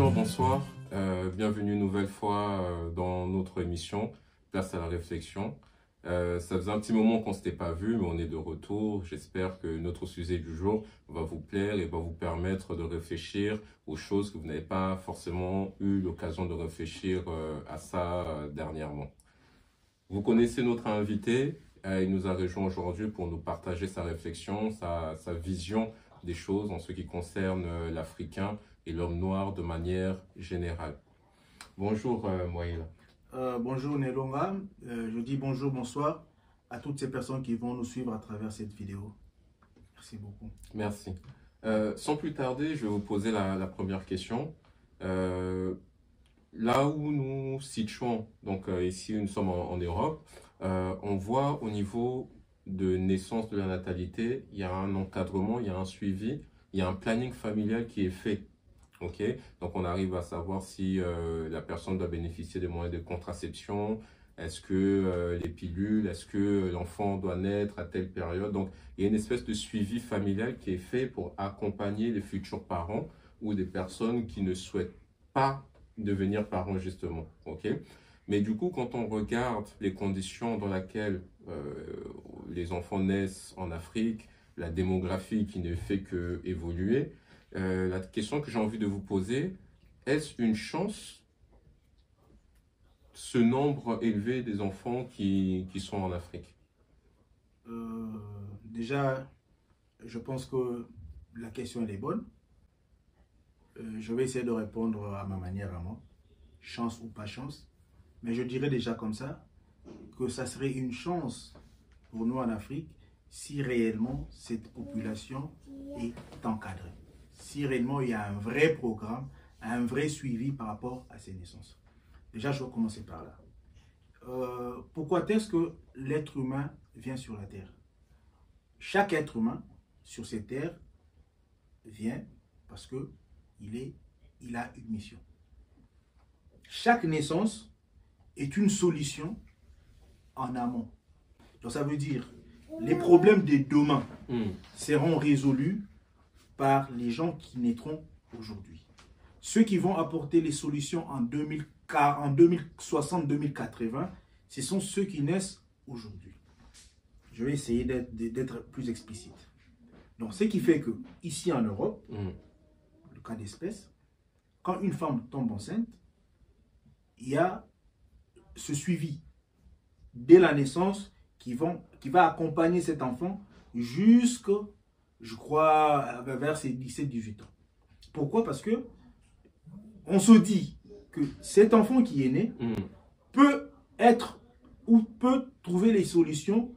Bonjour, bonsoir, bienvenue une nouvelle fois dans notre émission Place à la réflexion. Ça faisait un petit moment qu'on ne s'était pas vu, mais on est de retour. J'espère que notre sujet du jour va vous plaire et va vous permettre de réfléchir aux choses que vous n'avez pas forcément eu l'occasion de réfléchir à ça dernièrement. Vous connaissez notre invité, il nous a rejoint aujourd'hui pour nous partager sa réflexion, sa vision des choses en ce qui concerne l'Africain et l'homme noir de manière générale. Bonjour Moïla. Bonjour Nelonga, je dis bonjour, bonsoir à toutes ces personnes qui vont nous suivre à travers cette vidéo. Merci beaucoup. Merci. Sans plus tarder, je vais vous poser la première question. Là où nous situons, donc ici nous sommes en Europe, on voit au niveau de naissance de la natalité, il y a un encadrement, il y a un suivi, il y a un planning familial qui est fait. Ok, donc on arrive à savoir si la personne doit bénéficier des moyens de contraception, est-ce que les pilules, est-ce que l'enfant doit naître à telle période. Donc il y a une espèce de suivi familial qui est fait pour accompagner les futurs parents ou des personnes qui ne souhaitent pas devenir parents justement. Ok, mais du coup quand on regarde les conditions dans lesquelles les enfants naissent en Afrique, la démographie qui ne fait que évoluer, la question que j'ai envie de vous poser, est-ce une chance, ce nombre élevé des enfants qui sont en Afrique? Déjà, je pense que la question elle est bonne. Je vais essayer de répondre à ma manière à moi, chance ou pas chance. Mais je dirais déjà comme ça, que ça serait une chance pour nous en Afrique si réellement cette population est encadrée. Si réellement il y a un vrai programme, un vrai suivi par rapport à ces naissances. Déjà, je vais commencer par là. Pourquoi est-ce que l'être humain vient sur la Terre? Chaque être humain sur cette Terre vient parce qu'il a une mission. Chaque naissance est une solution en amont. Donc ça veut dire les problèmes de demain seront résolus par les gens qui naîtront aujourd'hui. Ceux qui vont apporter les solutions en 2060, 2080, ce sont ceux qui naissent aujourd'hui. Je vais essayer d'être plus explicite. Donc, ce qui fait que, ici en Europe, le cas d'espèce, quand une femme tombe enceinte, il y a ce suivi dès la naissance qui va accompagner cet enfant jusqu'à, je crois, vers ses 17-18 ans. Pourquoi? Parce que on se dit que cet enfant qui est né peut être ou peut trouver les solutions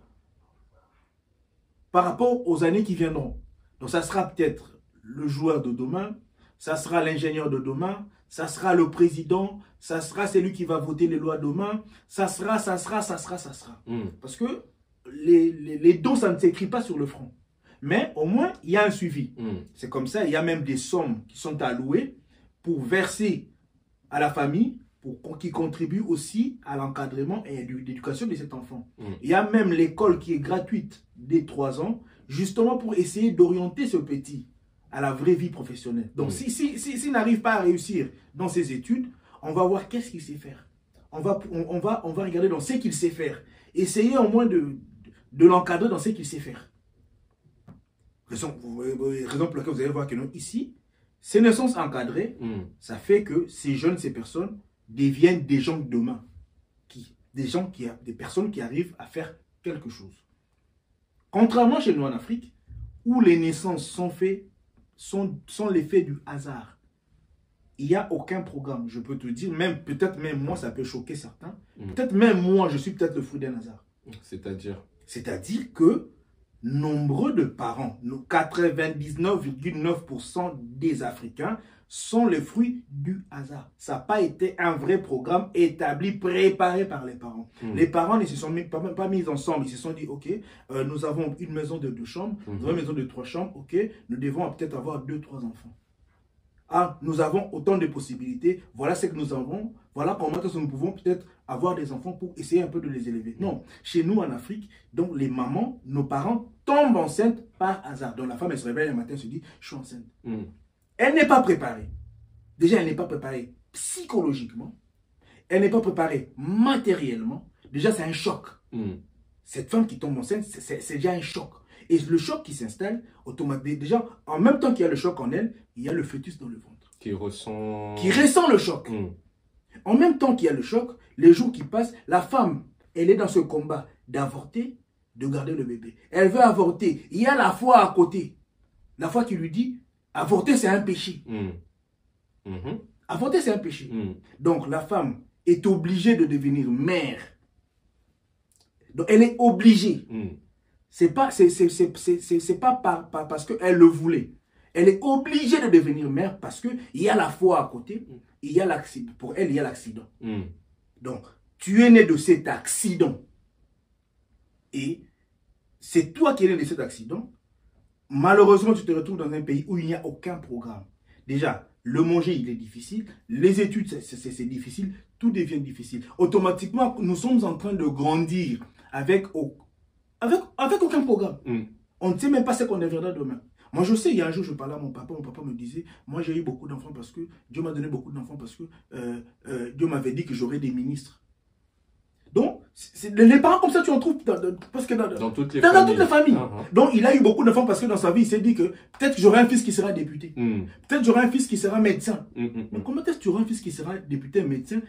par rapport aux années qui viendront. Donc ça sera peut-être le joueur de demain, ça sera l'ingénieur de demain, ça sera le président, ça sera celui qui va voter les lois demain, ça sera. Parce que les dons, ça ne s'écrit pas sur le front. Mais au moins, il y a un suivi. C'est comme ça, il y a même des sommes qui sont allouées pour verser à la famille, qui contribue aussi à l'encadrement et à l'éducation de cet enfant. Il y a même l'école qui est gratuite dès 3 ans, justement pour essayer d'orienter ce petit à la vraie vie professionnelle. Donc, s'il n'arrive pas à réussir dans ses études, on va voir qu'est-ce qu'il sait faire. On va regarder dans ce qu'il sait faire. Essayer au moins de l'encadrer dans ce qu'il sait faire. Raison pour laquelle vous allez voir que non, ici, ces naissances encadrées, ça fait que ces jeunes, ces personnes deviennent des gens de demain. Des personnes qui arrivent à faire quelque chose. Contrairement chez nous en Afrique, où les naissances sont l'effet du hasard. Il n'y a aucun programme, je peux te dire, peut-être même moi, ça peut choquer certains. Peut-être même moi, je suis peut-être le fruit d'un hasard. C'est-à-dire? C'est-à-dire que nombreux de parents, 99,9% des Africains sont le fruit du hasard. Ça n'a pas été un vrai programme établi, préparé par les parents. Les parents ne se sont pas mis ensemble. Ils se sont dit, ok, nous avons une maison de 2 chambres, nous avons une maison de 3 chambres, ok, nous devons peut-être avoir 2-3 enfants. Ah, nous avons autant de possibilités, voilà ce que nous avons, voilà comment nous pouvons peut-être avoir des enfants pour essayer un peu de les élever. Non, chez nous en Afrique, donc les mamans, nos parents tombent enceintes par hasard. Donc la femme, elle se réveille le matin, elle se dit, je suis enceinte. Elle n'est pas préparée. Déjà, elle n'est pas préparée psychologiquement. Elle n'est pas préparée matériellement. Déjà, c'est un choc. Cette femme qui tombe enceinte, c'est déjà un choc. Et le choc qui s'installe, automatiquement, déjà, en même temps qu'il y a le choc en elle, il y a le fœtus dans le ventre. Qui ressent le choc. En même temps qu'il y a le choc, les jours qui passent, la femme, elle est dans ce combat d'avorter, de garder le bébé. Elle veut avorter. Il y a la foi à côté. La foi qui lui dit, avorter c'est un péché. Avorter c'est un péché. Donc la femme est obligée de devenir mère. Donc elle est obligée. C'est pas parce qu'elle le voulait. Elle est obligée de devenir mère parce qu'il y a la foi à côté. Il y a l'accident. Pour elle, il y a l'accident. Donc, tu es né de cet accident. Et c'est toi qui es né de cet accident. Malheureusement, tu te retrouves dans un pays où il n'y a aucun programme. Déjà, le manger, il est difficile. Les études, c'est difficile. Tout devient difficile. Automatiquement, nous sommes en train de grandir avec aucun programme. On ne sait même pas ce qu'on deviendra demain. Moi, je sais, il y a un jour, je parlais à mon papa me disait, moi, j'ai eu beaucoup d'enfants parce que Dieu m'a donné beaucoup d'enfants parce que Dieu m'avait dit que j'aurais des ministres. Donc, les parents comme ça, tu en trouves dans toutes les familles. Donc, il a eu beaucoup d'enfants parce que dans sa vie, il s'est dit que peut-être j'aurai un fils qui sera député. Peut-être j'aurai un fils qui sera médecin. Mais comment est-ce que tu auras un fils qui sera député, médecin,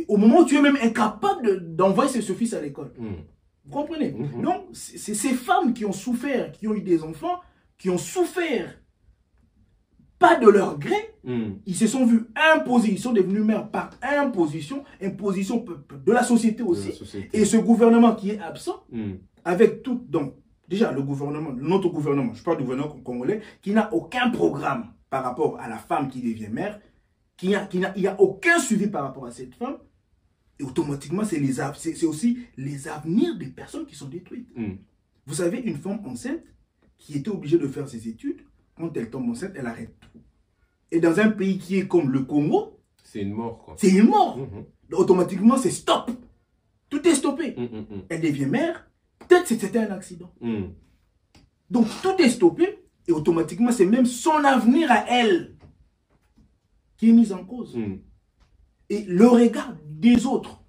au moment où tu es même incapable d'envoyer ce fils à l'école? Vous comprenez? Donc, c'est ces femmes qui ont souffert, qui ont eu des enfants, qui ont souffert, pas de leur gré, ils se sont vus imposer, ils sont devenus mères par imposition de la société aussi, et ce gouvernement qui est absent, avec tout, donc, déjà le gouvernement, notre gouvernement, je parle du gouvernement congolais, qui n'a aucun programme par rapport à la femme qui devient mère, il n'y a aucun suivi par rapport à cette femme, et automatiquement, c'est aussi les avenirs des personnes qui sont détruites. Vous savez, une femme enceinte, qui était obligée de faire ses études, quand elle tombe enceinte, elle arrête tout. Et dans un pays qui est comme le Congo, c'est une mort, quoi. C'est une mort. Donc, automatiquement, c'est stop. Tout est stoppé. Elle devient mère, peut-être que c'était un accident. Donc, tout est stoppé, et automatiquement, c'est même son avenir à elle qui est mis en cause. Et le regard des autres.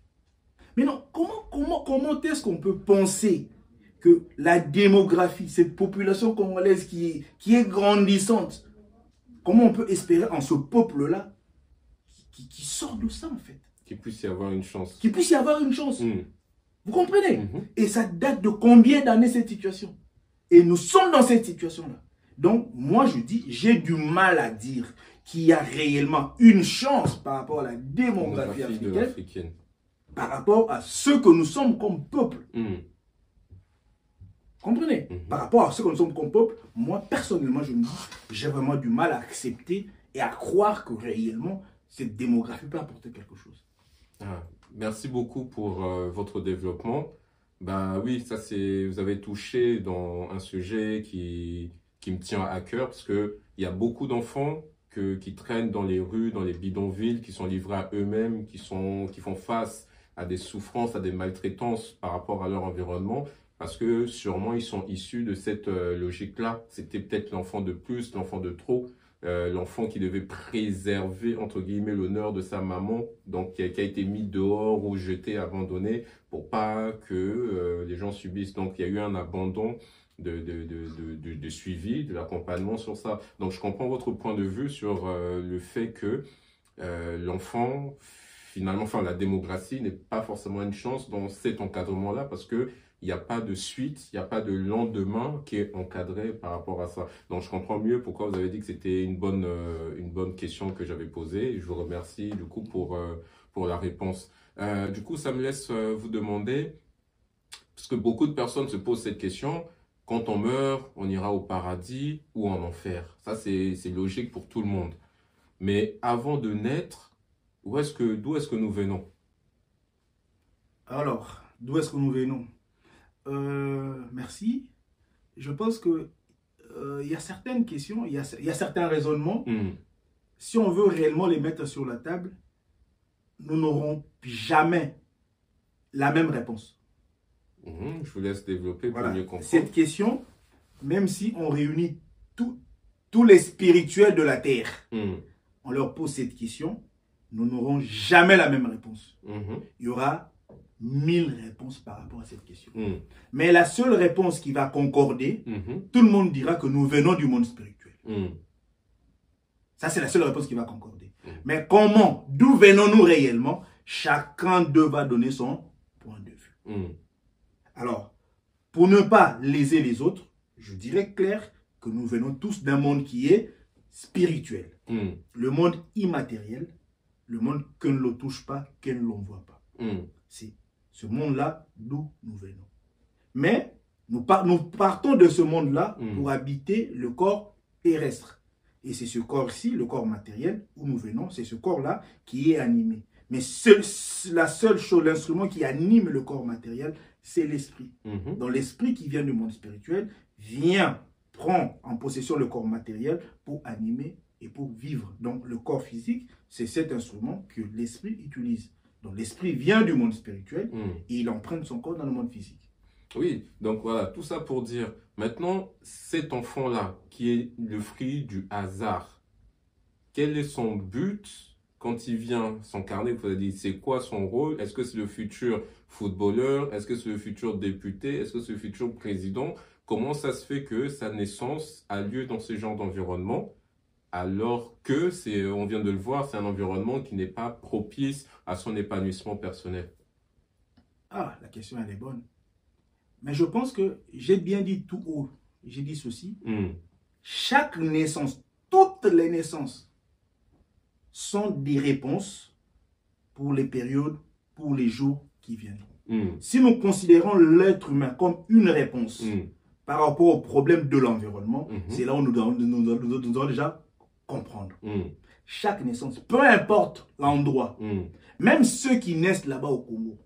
Mais non, comment est-ce qu'on peut penser que la démographie, cette population congolaise qui est grandissante, comment on peut espérer en ce peuple-là qui sort de ça en fait? Qu'il puisse y avoir une chance. Qu'il puisse y avoir une chance. Vous comprenez? Et ça date de combien d'années cette situation? Et nous sommes dans cette situation-là. Donc, moi je dis, j'ai du mal à dire qu'il y a réellement une chance par rapport à la démographie africaine, par rapport à ce que nous sommes comme peuple. Comprenez? Par rapport à ce que nous sommes comme peuple, moi, personnellement, je me dis, j'ai vraiment du mal à accepter et à croire que réellement, cette démographie peut apporter quelque chose. Merci beaucoup pour votre développement. Bah oui, ça c'est, vous avez touché dans un sujet qui me tient à cœur parce qu'il y a beaucoup d'enfants qui traînent dans les rues, dans les bidonvilles, qui sont livrés à eux-mêmes, qui font face à des souffrances, à des maltraitances par rapport à leur environnement. Parce que sûrement, ils sont issus de cette logique-là. C'était peut-être l'enfant de plus, l'enfant de trop, l'enfant qui devait préserver, entre guillemets, l'honneur de sa maman, donc qui a été mis dehors ou jeté, abandonné, pour pas que les gens subissent. Donc, il y a eu un abandon de suivi, de l'accompagnement sur ça. Donc, je comprends votre point de vue sur le fait que l'enfant, finalement, enfin, la démographie n'est pas forcément une chance dans cet encadrement-là, parce que il n'y a pas de suite, il n'y a pas de lendemain qui est encadré par rapport à ça. Donc, je comprends mieux pourquoi vous avez dit que c'était une bonne question que j'avais posée. Je vous remercie, du coup, pour la réponse. Du coup, ça me laisse vous demander, parce que beaucoup de personnes se posent cette question, quand on meurt, on ira au paradis ou en enfer. Ça, c'est logique pour tout le monde. Mais avant de naître, d'où est-ce que nous venons? Alors, d'où est-ce que nous venons? Merci. Je pense que y a certaines questions, il y a certains raisonnements. Si on veut réellement les mettre sur la table, nous n'aurons jamais la même réponse. Je vous laisse développer pour mieux comprendre. Cette question, même si on réunit tous les spirituels de la terre, on on leur pose cette question, nous n'aurons jamais la même réponse. Il y aura 1000 réponses par rapport à cette question. Mais la seule réponse qui va concorder, tout le monde dira que nous venons du monde spirituel. Ça, c'est la seule réponse qui va concorder. Mais comment, d'où venons-nous réellement? Chacun d'eux va donner son point de vue. Alors, pour ne pas léser les autres, je dirais clair que nous venons tous d'un monde qui est spirituel. Le monde immatériel, le monde que ne le touche pas, que ne l'on voit pas. C'est ce monde-là d'où nous venons. Mais nous partons de ce monde-là pour habiter le corps terrestre. Et c'est ce corps-ci, le corps matériel, où nous venons, c'est ce corps-là qui est animé. Mais la seule chose, l'instrument qui anime le corps matériel, c'est l'esprit. Donc l'esprit qui vient du monde spirituel prend en possession le corps matériel pour animer et pour vivre. Donc le corps physique, c'est cet instrument que l'esprit utilise. Donc l'esprit vient du monde spirituel et il emprunte son corps dans le monde physique. Oui, donc voilà, tout ça pour dire, maintenant, cet enfant-là, qui est le fruit du hasard, quel est son but quand il vient s'incarner? Vous avez dit, c'est quoi son rôle? Est-ce que c'est le futur footballeur? Est-ce que c'est le futur député? Est-ce que c'est le futur président? Comment ça se fait que sa naissance a lieu dans ce genre d'environnement? Alors que, on vient de le voir, c'est un environnement qui n'est pas propice à son épanouissement personnel. Ah, la question, elle est bonne. Mais je pense que j'ai bien dit tout haut. J'ai dit ceci. Chaque naissance, toutes les naissances sont des réponses pour les périodes, pour les jours qui viendront. Si nous considérons l'être humain comme une réponse par rapport au problème de l'environnement, c'est là où nous devons déjà comprendre. Chaque naissance, peu importe l'endroit, même ceux qui naissent là-bas au Congo,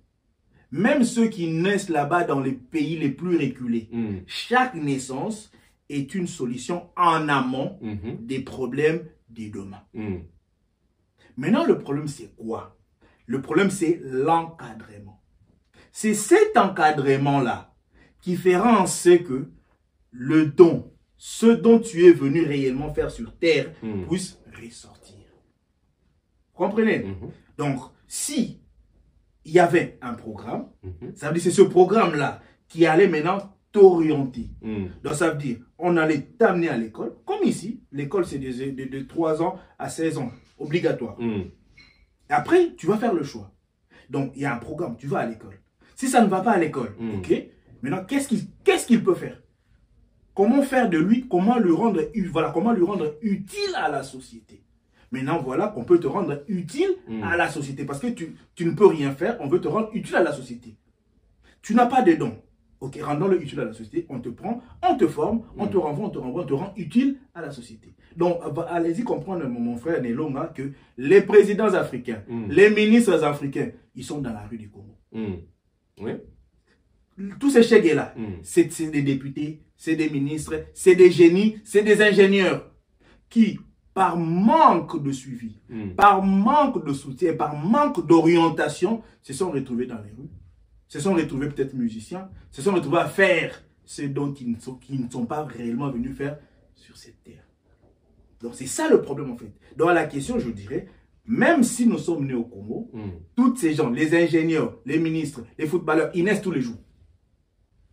même ceux qui naissent là-bas dans les pays les plus reculés, chaque naissance est une solution en amont des problèmes de demain. Maintenant, le problème, c'est quoi? Le problème, c'est l'encadrement. C'est cet encadrement-là qui fera en sorte que le don, ce dont tu es venu réellement faire sur terre, puisse ressortir. Vous comprenez? Donc, si il y avait un programme, ça veut dire que c'est ce programme-là qui allait maintenant t'orienter. Donc ça veut dire, on allait t'amener à l'école, comme ici, l'école c'est de 3 ans à 16 ans, obligatoire. Après, tu vas faire le choix. Donc, il y a un programme, tu vas à l'école. Si ça ne va pas à l'école, ok, maintenant, qu'est-ce qu'il peut faire? Comment faire de lui, comment lui rendre utile à la société? Maintenant, voilà qu'on peut te rendre utile à la société. Parce que tu ne peux rien faire, on veut te rendre utile à la société. Tu n'as pas de dons. Ok, rendons-le utile à la société. On te prend, on te forme, on te renvoie, on te rend utile à la société. Donc, allez-y comprendre, mon frère Nelonga, que les présidents africains, les ministres africains, ils sont dans la rue du Congo. Oui. Tous ces chèques-là, c'est des députés, c'est des ministres, c'est des génies, c'est des ingénieurs qui, par manque de suivi, par manque de soutien, par manque d'orientation, se sont retrouvés dans les rues, se sont retrouvés peut-être musiciens, se sont retrouvés à faire ce dont ils ne sont pas réellement venus faire sur cette terre. Donc c'est ça le problème en fait. Dans la question, je dirais, même si nous sommes nés au Congo, tous ces gens, les ingénieurs, les ministres, les footballeurs, ils naissent tous les jours.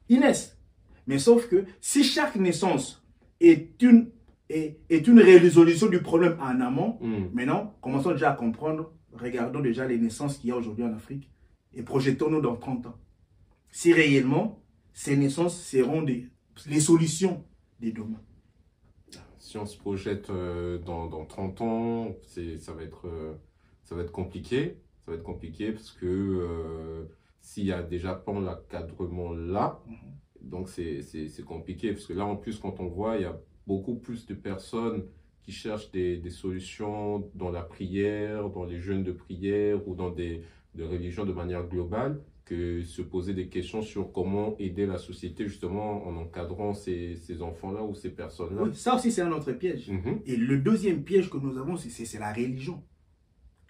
Ils naissent. Mais sauf que si chaque naissance est une résolution du problème en amont, maintenant, commençons déjà à comprendre, regardons déjà les naissances qu'il y a aujourd'hui en Afrique et projetons-nous dans 30 ans. Si réellement, ces naissances seront les solutions des demain. Si on se projette dans 30 ans, ça va être compliqué. Ça va être compliqué parce que s'il y a déjà pas l'encadrement là, donc c'est compliqué. Parce que là, en plus, quand on voit, il y a beaucoup plus de personnes qui cherchent des solutions dans la prière, dans les jeûnes de prière ou dans des religions de manière globale, que se poser des questions sur comment aider la société justement en encadrant ces enfants-là ou ces personnes-là. Oui, ça aussi c'est un autre piège. Et le deuxième piège que nous avons, c'est la religion.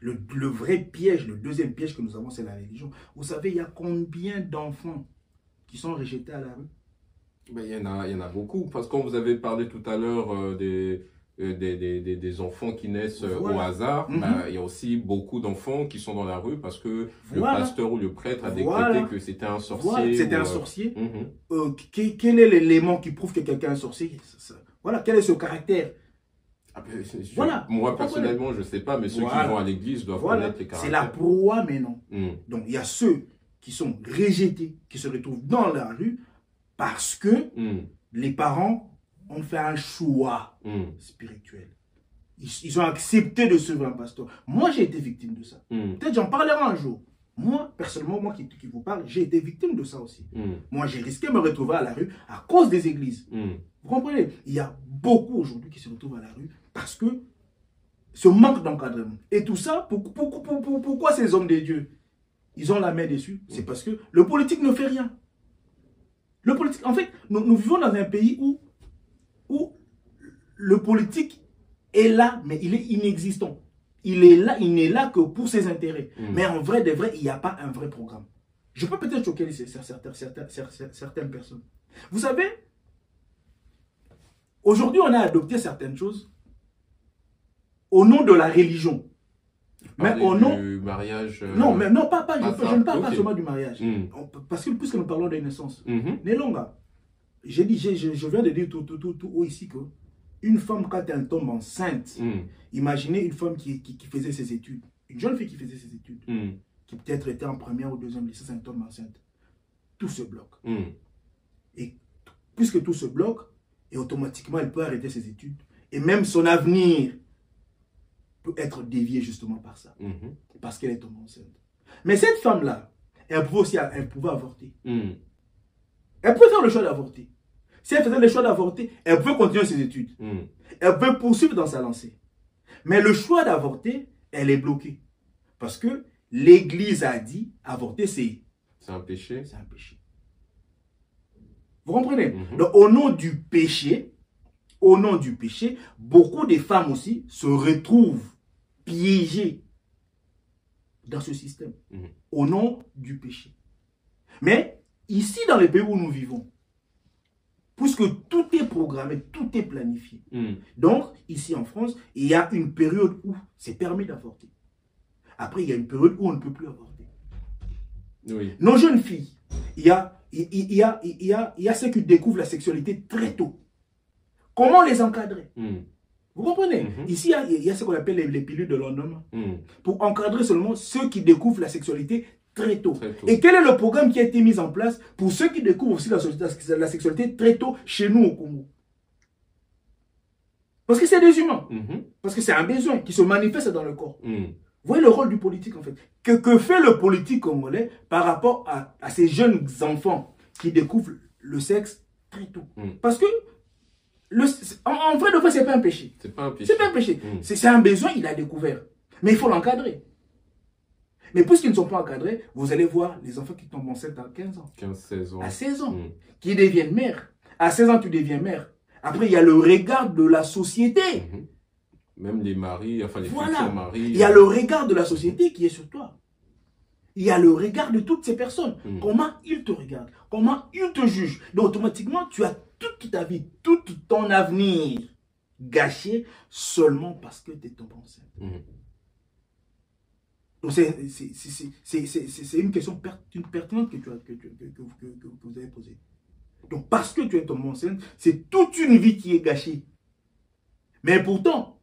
Le vrai piège, le deuxième piège que nous avons, c'est la religion. Vous savez, il y a combien d'enfants qui sont rejetés à la rue? Ben, il y en a beaucoup. Parce que quand vous avez parlé tout à l'heure des enfants qui naissent Voilà. au hasard, Mhm. bah, il y a aussi beaucoup d'enfants qui sont dans la rue parce que Voilà. le pasteur ou le prêtre a décrété Voilà. que c'était un sorcier. Voilà, c'était ou, un sorcier. Mhm. Quel est l'élément qui prouve que quelqu'un est un sorcier? Voilà, quel est ce caractère? Ah ben, Voilà. Moi, personnellement, je ne sais pas, mais ceux Voilà. qui vont à l'église doivent Voilà, connaître les c'est la caractères. proie, mais non. Mhm. Donc, il y a ceux qui sont rejetés, qui se retrouvent dans la rue parce que Mhm. les parents ont fait un choix Mhm. spirituel. Ils ont accepté de suivre un pasteur. Moi, j'ai été victime de ça. Mhm. Peut-être j'en parlerai un jour. Moi, personnellement, moi qui vous parle, j'ai été victime de ça aussi. Mhm. Moi, j'ai risqué de me retrouver à la rue à cause des églises. Mhm. Vous comprenez? Il y a beaucoup aujourd'hui qui se retrouvent à la rue parce que ce manque d'encadrement. Et tout ça, pourquoi ces hommes de Dieu, ils ont la main dessus? C'est parce que le politique ne fait rien. Le politique, en fait, nous vivons dans un pays où le politique est là, mais il est inexistant. Il est là, il n'est là que pour ses intérêts. Mais en vrai, de vrai, il n'y a pas un vrai programme. Je peux peut-être choquer certaines personnes. Vous savez, aujourd'hui, on a adopté certaines choses au nom de la religion. Mais au nom du mariage. Non, mais non, pas je ne parle pas ok. seulement du mariage. Mhm. Parce que puisque nous parlons des naissances. Mhm. Nelonga, je viens de dire tout haut ici que une femme, quand elle tombe enceinte, Mhm. imaginez une femme qui faisait ses études, une jeune fille qui faisait ses études, Mhm. qui peut-être était en première ou deuxième licence, elle tombe enceinte. Tout se bloque. Mhm. Et puisque tout se bloque, et automatiquement, elle peut arrêter ses études. Et même son avenir peut être dévié justement par ça. Mhm. Parce qu'elle est tombée enceinte. Mais cette femme-là, elle pouvait avorter. Mhm. Elle pouvait faire le choix d'avorter. Si elle faisait le choix d'avorter, elle pouvait continuer ses études. Mhm. Elle peut poursuivre dans sa lancée. Mais le choix d'avorter, elle est bloquée. Parce que l'Église a dit, avorter, c'est un péché. un péché. Vous comprenez? Mhm. Donc, au nom du péché, beaucoup de femmes aussi se retrouvent piégées dans ce système. Mhm. Au nom du péché. Mais ici, dans les pays où nous vivons, puisque tout est programmé, tout est planifié. Mhm. Donc, ici en France, il y a une période où c'est permis d'avorter. Après, il y a une période où on ne peut plus avorter. Oui. Nos jeunes filles, il y a ceux qui découvrent la sexualité très tôt. Comment les encadrer? Mhm. Vous comprenez? Mhm. Ici, il y a ce qu'on appelle les pilules de lendemain. Mhm. Pour encadrer seulement ceux qui découvrent la sexualité très tôt. Très tôt. Et quel est le programme qui a été mis en place pour ceux qui découvrent aussi la sexualité très tôt chez nous au Congo? Parce que c'est des humains. Mhm. Parce que c'est un besoin qui se manifeste dans le corps. Mhm. Vous voyez le rôle du politique en fait. Que fait le politique congolais par rapport à ces jeunes enfants qui découvrent le sexe très tôt? Parce que en vrai, de vrai, c'est pas un péché. C'est pas un péché. C'est pas un péché. C'est un besoin, il a découvert. Mais il faut l'encadrer. Mais puisqu'ils ne sont pas encadrés, vous allez voir les enfants qui tombent enceintes à 15 ans. 15-16 ans. À 16 ans. Qui deviennent mères. À 16 ans, tu deviens mère. Après, il y a le regard de la société. Mhm. Même les maris, enfin les Voilà. futurs maris. Il y a le regard de la société qui est sur toi. Il y a le regard de toutes ces personnes. Comment ils te regardent? Comment ils te jugent? Donc, automatiquement, tu as toute ta vie, tout ton avenir gâché seulement parce que tu es tombé enceinte. Donc, c'est une question pertinente que vous avez posée. Donc, parce que tu es tombé enceinte, c'est toute une vie qui est gâchée. Mais pourtant,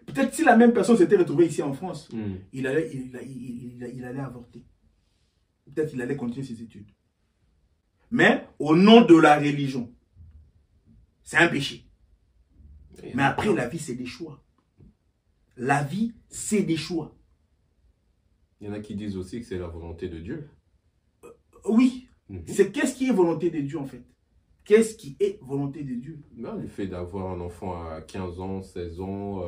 peut-être si la même personne s'était retrouvée ici en France, il allait avorter. Peut-être qu'il allait continuer ses études. Mais au nom de la religion, c'est un péché. Mais après, la vie, c'est des choix. La vie, c'est des choix. Il y en a qui disent aussi que c'est la volonté de Dieu. Oui. C'est qu'est-ce qui est volonté de Dieu en fait? Qu'est-ce qui est volonté de Dieu? Ben, le fait d'avoir un enfant à 15 ans, 16 ans,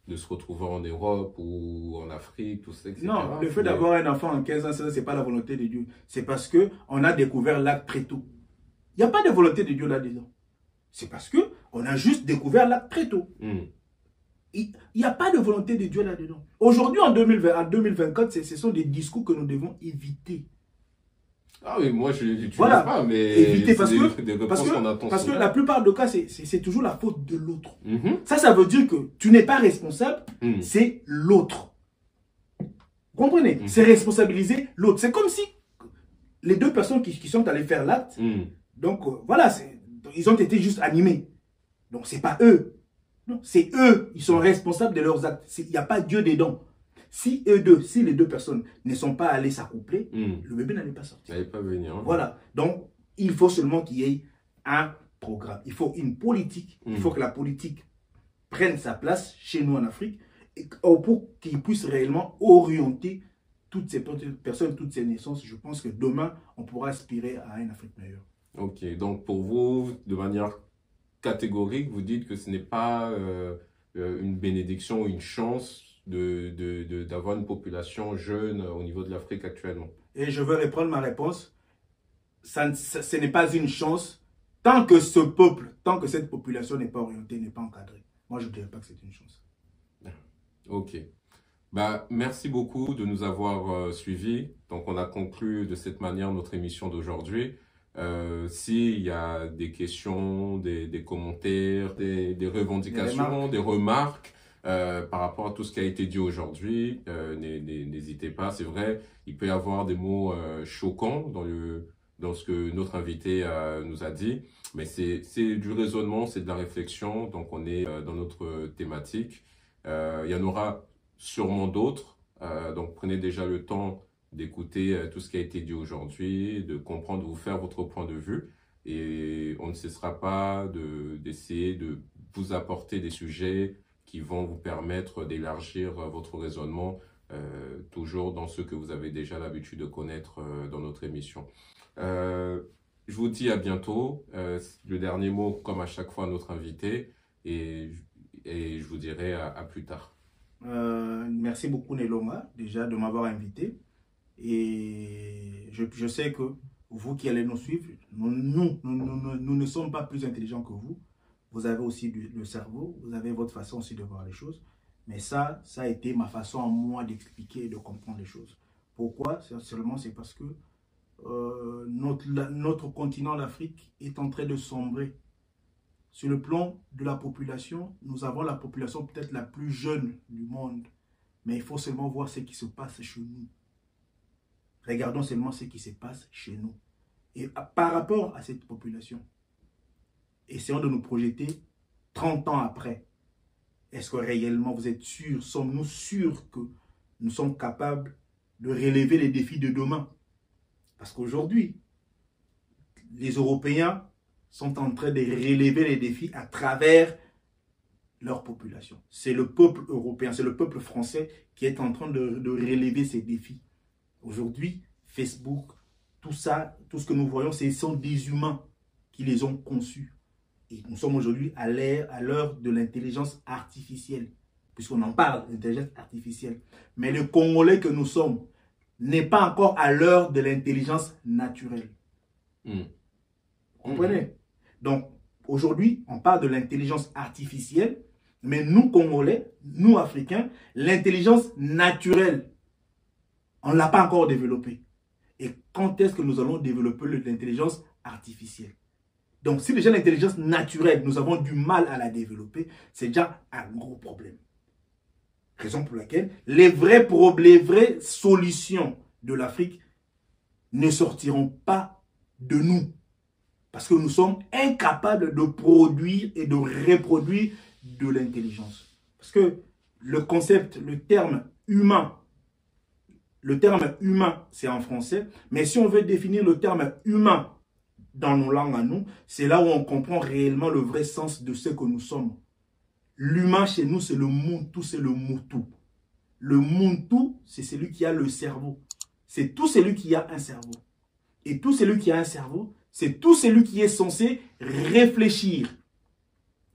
de se retrouver en Europe ou en Afrique, tout ça, etc. Non, le fait d'avoir un enfant en 15 ans, ce n'est pas la volonté de Dieu. C'est parce qu'on a découvert l'acte très tôt. Il n'y a pas de volonté de Dieu là-dedans. C'est parce qu'on a juste découvert l'acte très tôt. Il n'y a pas de volonté de Dieu là-dedans. Aujourd'hui, en 2024, ce sont des discours que nous devons éviter. Ah oui, moi je l'utilise Voilà. pas, mais Éviter c'est des réponses qu'on attend parce que souvent. la plupart des cas, c'est toujours la faute de l'autre. Mhm. Ça veut dire que tu n'es pas responsable, Mhm. c'est l'autre. Vous comprenez? Mhm. C'est responsabiliser l'autre. C'est comme si les deux personnes qui sont allées faire l'acte, Mhm. donc voilà, ils ont été juste animés. Donc c'est pas eux. Non, c'est eux, ils sont responsables de leurs actes. Il n'y a pas Dieu dedans. Si les deux personnes ne sont pas allées s'accoupler, le bébé n'allait pas sortir. N'allait pas venir. Hein. Voilà. Donc, il faut seulement qu'il y ait un programme. Il faut une politique. Il faut que la politique prenne sa place chez nous en Afrique pour qu'il puisse réellement orienter toutes ces personnes, toutes ces naissances. Je pense que demain, on pourra aspirer à une Afrique meilleure. Ok. Donc, pour vous, de manière catégorique, vous dites que ce n'est pas une bénédiction ou une chance d'avoir une population jeune au niveau de l'Afrique actuellement. Et je veux reprendre ma réponse. Ce n'est pas une chance tant que ce peuple, tant que cette population n'est pas orientée, n'est pas encadrée. Moi, je ne dirais pas que c'est une chance. Ok. Bah, merci beaucoup de nous avoir suivis. Donc, on a conclu de cette manière notre émission d'aujourd'hui. S'il y a des questions, des commentaires, des revendications, des remarques par rapport à tout ce qui a été dit aujourd'hui, n'hésitez pas. C'est vrai, il peut y avoir des mots choquants dans ce que notre invité nous a dit, mais c'est du raisonnement, c'est de la réflexion, donc on est dans notre thématique. Il y en aura sûrement d'autres, donc prenez déjà le temps d'écouter tout ce qui a été dit aujourd'hui, de comprendre, de vous faire votre point de vue. Et on ne cessera pas d'essayer de vous apporter des sujets qui vont vous permettre d'élargir votre raisonnement, toujours dans ce que vous avez déjà l'habitude de connaître dans notre émission. Je vous dis à bientôt. Le dernier mot, comme à chaque fois, à notre invité. Et je vous dirai à plus tard. Merci beaucoup, Neloma, déjà de m'avoir invité. Et je sais que vous qui allez nous suivre, nous ne sommes pas plus intelligents que vous. Vous avez aussi le cerveau, vous avez votre façon aussi de voir les choses. Mais ça a été ma façon à moi d'expliquer et de comprendre les choses. Pourquoi? Seulement c'est parce que notre continent, l'Afrique, est en train de sombrer. Sur le plan de la population, nous avons la population peut-être la plus jeune du monde. Mais il faut seulement voir ce qui se passe chez nous. Regardons seulement ce qui se passe chez nous. Et par rapport à cette population, essayons de nous projeter 30 ans après. Est-ce que réellement vous êtes sûrs, sommes-nous sûrs que nous sommes capables de relever les défis de demain? Parce qu'aujourd'hui, les Européens sont en train de relever les défis à travers leur population. C'est le peuple européen, c'est le peuple français qui est en train de relever ces défis. Aujourd'hui, Facebook, tout ça, tout ce que nous voyons, ce sont des humains qui les ont conçus. Et nous sommes aujourd'hui à l'heure de l'intelligence artificielle, puisqu'on en parle, l'intelligence artificielle. Mais le Congolais que nous sommes n'est pas encore à l'heure de l'intelligence naturelle. Vous comprenez? Donc, aujourd'hui, on parle de l'intelligence artificielle, mais nous, Congolais, nous, Africains, l'intelligence naturelle, on ne l'a pas encore développée. Et quand est-ce que nous allons développer l'intelligence artificielle? Donc, si déjà l'intelligence naturelle, nous avons du mal à la développer, c'est déjà un gros problème. Raison pour laquelle les vraies solutions de l'Afrique ne sortiront pas de nous. Parce que nous sommes incapables de produire et de reproduire de l'intelligence. Parce que le concept, le terme humain, c'est en français. Mais si on veut définir le terme humain dans nos langues à nous, c'est là où on comprend réellement le vrai sens de ce que nous sommes. L'humain chez nous, c'est le Muntu, c'est le Mutu. Le Muntu, c'est celui qui a le cerveau. C'est tout celui qui a un cerveau. Et tout celui qui a un cerveau, c'est tout celui qui est censé réfléchir.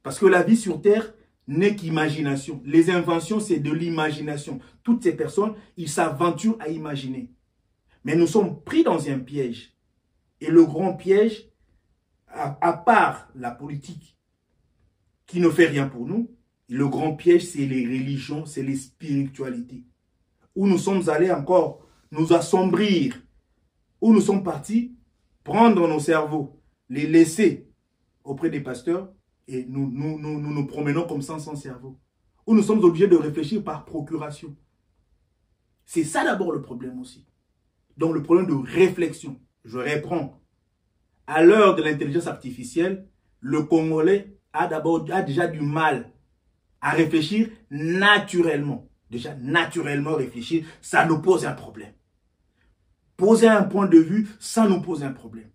Parce que la vie sur Terre n'est qu'imagination. Les inventions, c'est de l'imagination. Toutes ces personnes, ils s'aventurent à imaginer. Mais nous sommes pris dans un piège. Et le grand piège, à part la politique qui ne fait rien pour nous, le grand piège, c'est les religions, c'est les spiritualités. Où nous sommes allés encore nous assombrir où nous sommes partis prendre nos cerveaux, les laisser auprès des pasteurs et nous promenons comme ça sans cerveau. Où nous sommes obligés de réfléchir par procuration. C'est ça d'abord le problème aussi. Donc le problème de réflexion. Je reprends. À l'heure de l'intelligence artificielle, le Congolais a déjà du mal à réfléchir naturellement. Déjà naturellement réfléchir, ça nous pose un problème. Poser un point de vue, ça nous pose un problème.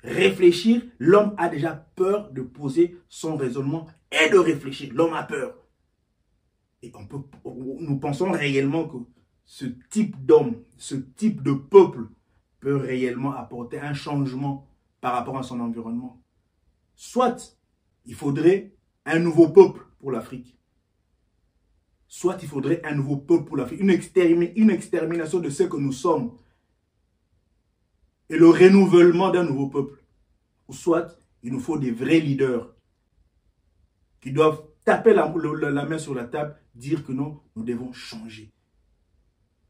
Réfléchir, l'homme a déjà peur de poser son raisonnement et de réfléchir. L'homme a peur. Et nous pensons réellement que ce type d'homme, ce type de peuple peut réellement apporter un changement par rapport à son environnement. Soit il faudrait un nouveau peuple pour l'Afrique. Soit il faudrait un nouveau peuple pour l'Afrique. Une extermination de ce que nous sommes. Et le renouvellement d'un nouveau peuple. Ou soit il nous faut des vrais leaders qui doivent taper la main sur la table, dire que non, nous devons changer.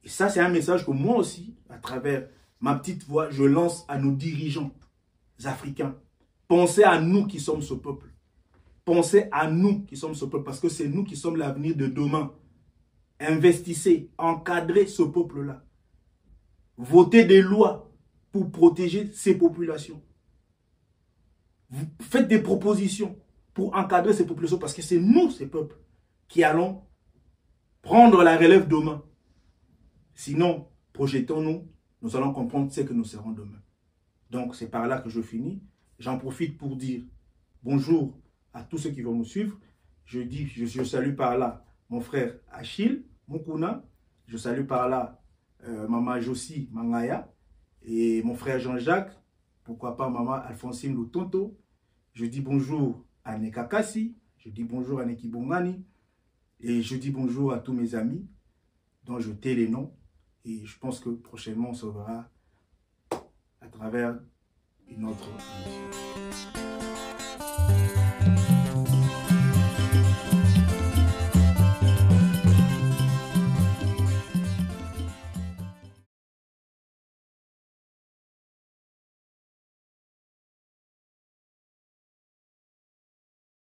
Et ça, c'est un message que moi aussi, à travers ma petite voix, je lance à nos dirigeants africains. Pensez à nous qui sommes ce peuple. Pensez à nous qui sommes ce peuple, parce que c'est nous qui sommes l'avenir de demain. Investissez, encadrez ce peuple-là. Votez des lois pour protéger ces populations. Vous faites des propositions pour encadrer ces populations, parce que c'est nous, ces peuples, qui allons prendre la relève demain. Sinon, projetons-nous, nous allons comprendre ce que nous serons demain. Donc, c'est par là que je finis. J'en profite pour dire bonjour à tous ceux qui vont nous suivre. Je salue par là mon frère Achille Mukuna. Je salue par là Maman Josie Mangaya et mon frère Jean-Jacques. Pourquoi pas Maman Alphonsine Lutonto. Je dis bonjour à Nekakasi. Je dis bonjour à Nekibongani. Et je dis bonjour à tous mes amis dont je tais les noms. Et je pense que prochainement, on se verra à travers une autre émission.